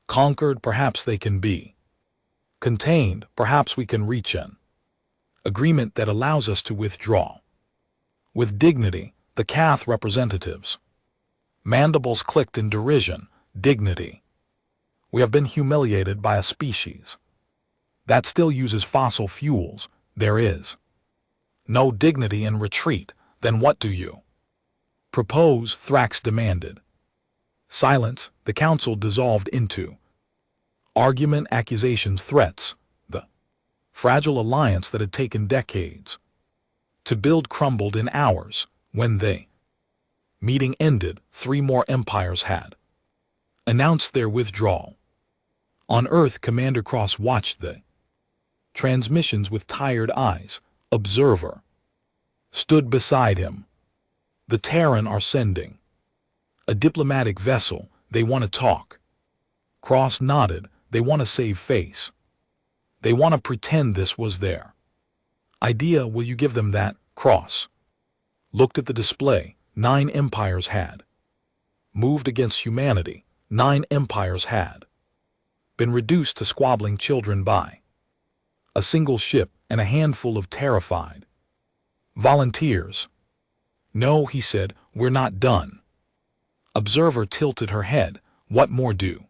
conquered. Perhaps they can be contained. Perhaps we can reach an agreement that allows us to withdraw with dignity. The Cath representatives' mandibles clicked in derision. Dignity. We have been humiliated by a species that still uses fossil fuels. There is no dignity in retreat. Then what do you propose? Thrax demanded. Silence. The council dissolved into argument, accusations, threats. The fragile alliance that had taken decades to build crumbled in hours. When the meeting ended, 3 more empires had announced their withdrawal. On Earth, Commander Cross watched the transmissions with tired eyes. Observer stood beside him. The Terran are sending a diplomatic vessel. They want to talk. Cross nodded. They want to save face. They want to pretend this was their idea. Will you give them that? Cross looked at the display. 9 empires had moved against humanity. 9 empires had been reduced to squabbling children by a single ship and a handful of terrified volunteers. No, he said, we're not done. Observer tilted her head. What more do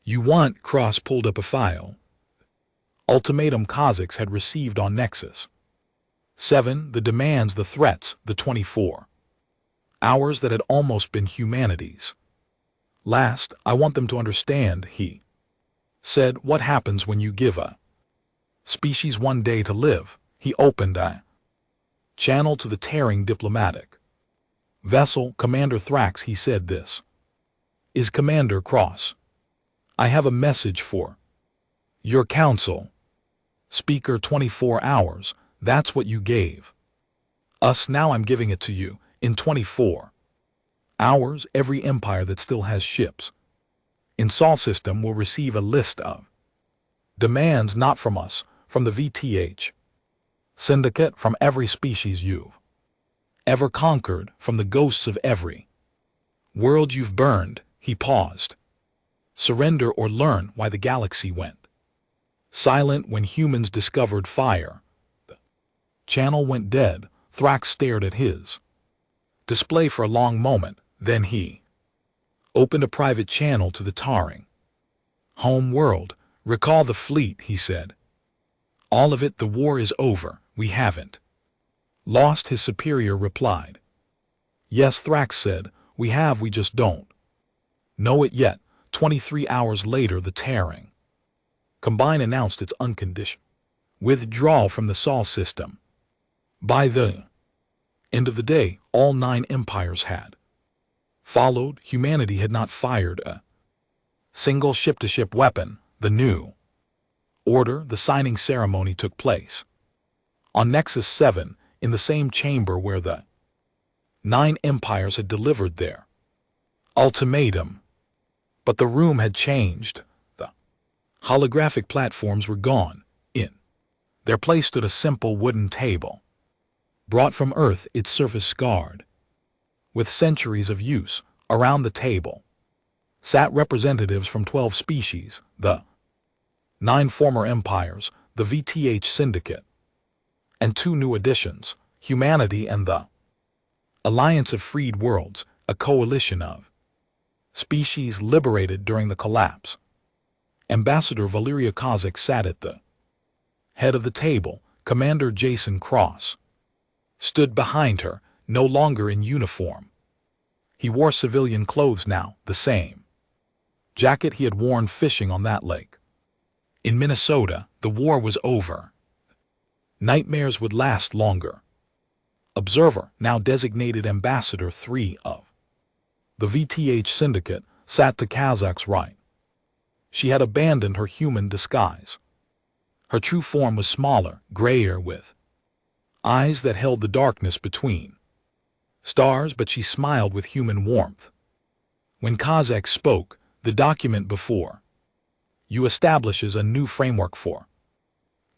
you want? Cross pulled up a file. Ultimatum Kazakhs had received on Nexus 7, the demands, the threats, the 24 hours that had almost been humanity's last. I want them to understand, he said. What happens when you give a species 1 day to live? He opened a channel to the tearing diplomatic vessel. Commander Thrax, he said, this is Commander Cross. I have a message for your council. Speaker, 24 hours. That's what you gave us. Now I'm giving it to you. In 24 hours, every empire that still has ships in Sol system will receive a list of demands, not from us, from the VTH Syndicate, from every species you've ever conquered, from the ghosts of every world you've burned. He paused. Surrender or learn why the galaxy went silent when humans discovered fire. The channel went dead. Thrax stared at his display for a long moment. Then he opened a private channel to the Taring home world. Recall the fleet, he said. All of it. The war is over. We haven't lost, his superior replied. Yes, Thrax said, we have, we just don't know it yet. 23 hours later, the tearing combine announced its unconditional withdrawal from the Sol system. By the end of the day, all 9 empires had followed. Humanity had not fired a single ship-to-ship weapon. The new order, the signing ceremony took place on Nexus 7, in the same chamber where the 9 empires had delivered their ultimatum. But the room had changed. The holographic platforms were gone. In their place stood a simple wooden table, brought from Earth, its surface scarred with centuries of use. Around the table sat representatives from 12 species, the 9 former empires, the VTH Syndicate, and 2 new additions, humanity and the Alliance of Freed Worlds, a coalition of species liberated during the collapse. Ambassador Valeria Kozak sat at the head of the table. Commander Jason Cross stood behind her, no longer in uniform. He wore civilian clothes now, the same jacket he had worn fishing on that lake. In Minnesota, the war was over. Nightmares would last longer. Observer, now designated Ambassador 3 of the VTH Syndicate, sat to Kazak's right. She had abandoned her human disguise. Her true form was smaller, grayer, with eyes that held the darkness between stars, but she smiled with human warmth. When Kazak spoke, the document before you establishes a new framework for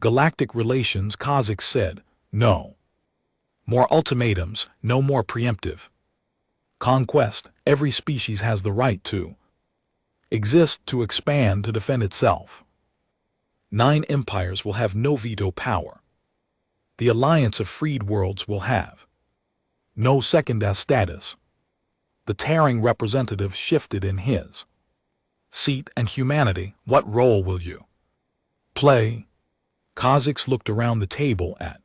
galactic relations. Kazak said, no more ultimatums, no more preemptive conquest. Every species has the right to exist, to expand, to defend itself. 9 empires will have no veto power. The Alliance of Freed Worlds will have no second-class status. The tearing representative shifted in his seat. And humanity, what role will you play? Kazakh looked around the table at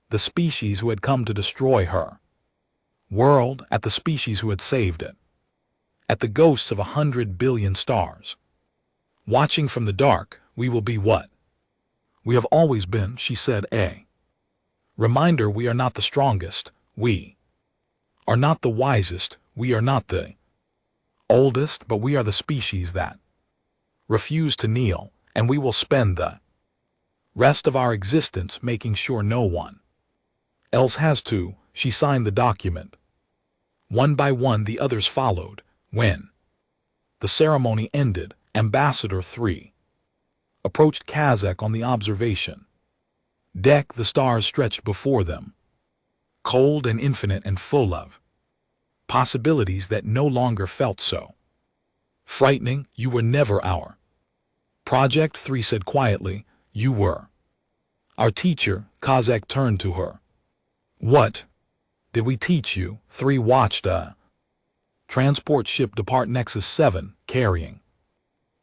the species who had come to destroy her world, at the species who had saved it, at the ghosts of 100 billion stars. Watching from the dark, we will be what we have always been, she said. A reminder, we are not the strongest, we are not the wisest, we are not the oldest, but we are the species that refuse to kneel, and we will spend the rest of our existence making sure no one else has to. She signed the document. One by one the others followed. When the ceremony ended, Ambassador 3 approached Kazak on the observation deck. The stars stretched before them, cold and infinite and full of possibilities that no longer felt so frightening. You were never our Project 3 said quietly. You were our teacher. Kazak turned to her. What did we teach you? 3 watched a transport ship depart Nexus 7, carrying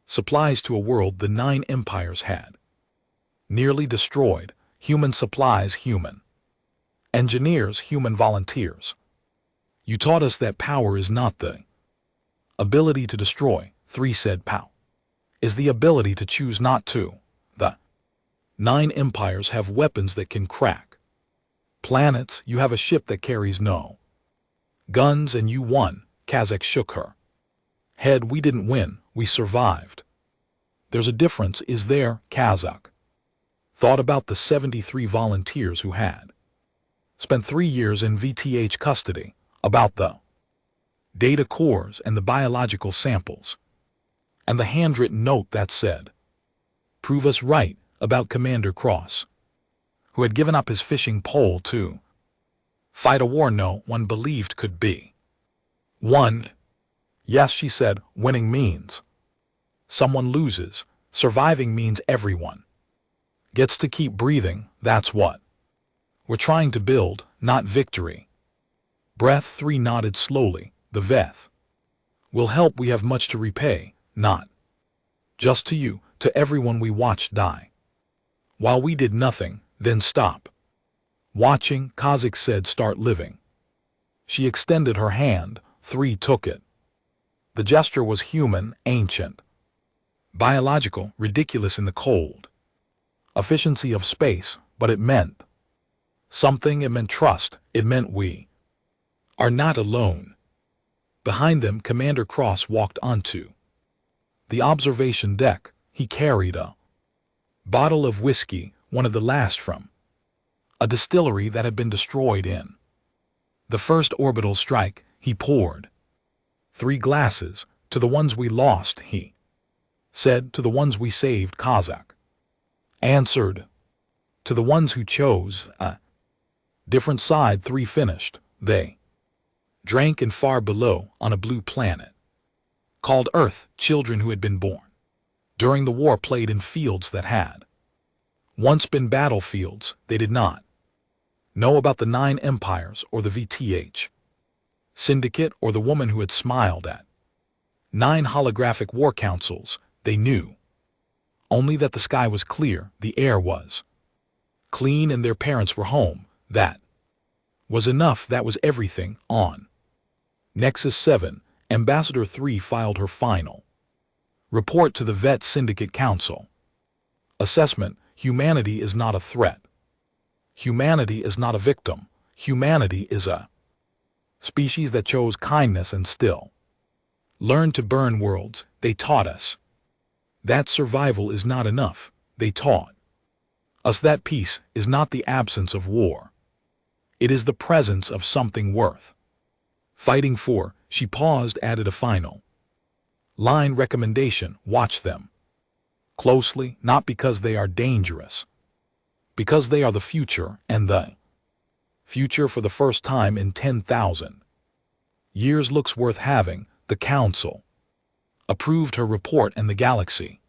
supplies to a world the 9 empires had nearly destroyed. Human supplies, human engineers, human volunteers. You taught us that power is not the ability to destroy. 3 said, power is the ability to choose not to. The 9 empires have weapons that can crack planets. You have a ship that carries no guns, and you won. Kazak shook her head. We didn't win, we survived. There's a difference, is there? Kazak thought about the 73 volunteers who had spent 3 years in VTH custody, about the data cores and the biological samples, and the handwritten note that said, prove us right, about Commander Cross, who had given up his fishing pole to fight a war no one believed could be won. Yes, she said, winning means someone loses. Surviving means everyone gets to keep breathing. That's what we're trying to build, not victory. Breath 3 nodded slowly. The Veth will help. We have much to repay, not just to you, to everyone we watched die while we did nothing. Then stop. Watching, Kazakh said, "Start living." She extended her hand. 3 took it. The gesture was human, ancient, biological, ridiculous in the cold. Efficiency of space, but it meant something. It meant trust. It meant we are not alone. Behind them, Commander Cross walked onto the observation deck. He carried a bottle of whiskey, one of the last from a distillery that had been destroyed in the first orbital strike. He poured 3 glasses. "To the ones we lost," he said. "To the ones we saved," Kazakh answered. "To the ones who chose a different side." 3 finished. They drank, and far below, on a blue planet called Earth, children who had been born during the war played in fields that had once been battlefields. They did not know about the 9 empires or the VTH syndicate or the woman who had smiled at 9 holographic war councils. They knew only that the sky was clear, the air was clean, and their parents were home. That was enough. That was everything. On Nexus 7, Ambassador 3 filed her final report to the Vet Syndicate Council. Assessment: humanity is not a threat. Humanity is not a victim. Humanity is a species that chose kindness and still learned to burn worlds. They taught us that survival is not enough. They taught us that peace is not the absence of war. It is the presence of something worth fighting for. She paused, added a final line recommendation: watch them closely, not because they are dangerous, because they are the future, and the future for the first time in 10,000 years looks worth having. The council approved her report, and the galaxy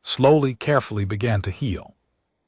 slowly, carefully began to heal.